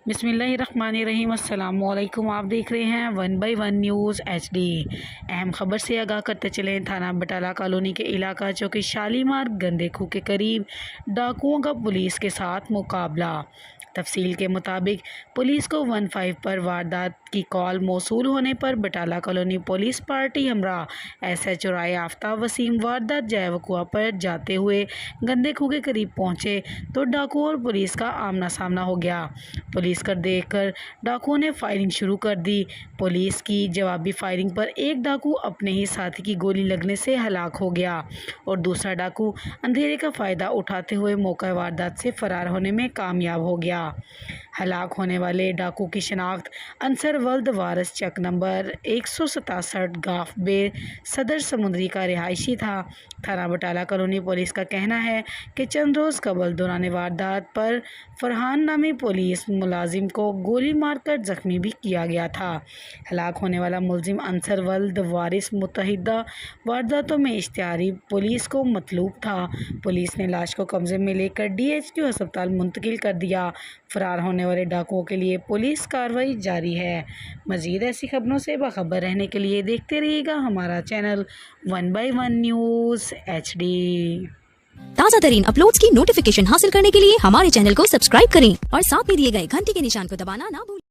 बिस्मिल्लाहिर्रहमानिर्रहीम। अस्सलामुअलैकुम। आप देख रहे हैं 1/1 न्यूज़ HD। अहम खबर से आगाह करते चलें। थाना बटाला कॉलोनी के इलाका चौकी शालीमार गंदे खूह के करीब डाकुओं का पुलिस के साथ मुकाबला। तफसील के मुताबिक पुलिस को 15 पर वारदात की कॉल मौसूल होने पर बटाला कॉलोनी पुलिस पार्टी हमरा SHO राय आफ्ताब वसीम वारदात जाए वक़ुआ पर जाते हुए गंदे खूह के करीब पहुंचे तो डाकुओं और पुलिस का आमना सामना हो गया। पुलिस कर देखकर डाकुओं ने फायरिंग शुरू कर दी। पुलिस की जवाबी फायरिंग पर एक डाकू अपने ही साथी की गोली लगने से हलाक हो गया और दूसरा डाकू अंधेरे का फ़ायदा उठाते हुए मौका वारदात से फ़रार होने में कामयाब हो गया। हलाक होने वाले डाकू की शनाख्त अंसर वल्द वारस चक नंबर 167 गाफ बे सदर समुद्री का रिहायशी था। थाना बटाला कॉलोनी पुलिस का कहना है कि चंद रोज़ कबल दौरान वारदात पर फरहान नामी पुलिस मुलाजिम को गोली मारकर जख्मी भी किया गया था। हलाक होने वाला मुलजिम अंसर वल्द वारिस मुतहिदा वारदातों में इश्तिहारी पुलिस को मतलूब था। पुलिस ने लाश को कब्जे में लेकर DHQ अस्पताल मुंतकिल कर दिया। फरार होने वाले डाकुओं के लिए पुलिस कार्रवाई जारी है। मज़ीद ऐसी खबरों से बाखबर रहने के लिए देखते रहिएगा हमारा चैनल 1/1 न्यूज़ HD। ताज़ा तरीन अपलोड्स की नोटिफिकेशन हासिल करने के लिए हमारे चैनल को सब्सक्राइब करें और साथ में दिए गए घंटी के निशान को दबाना ना भूलें।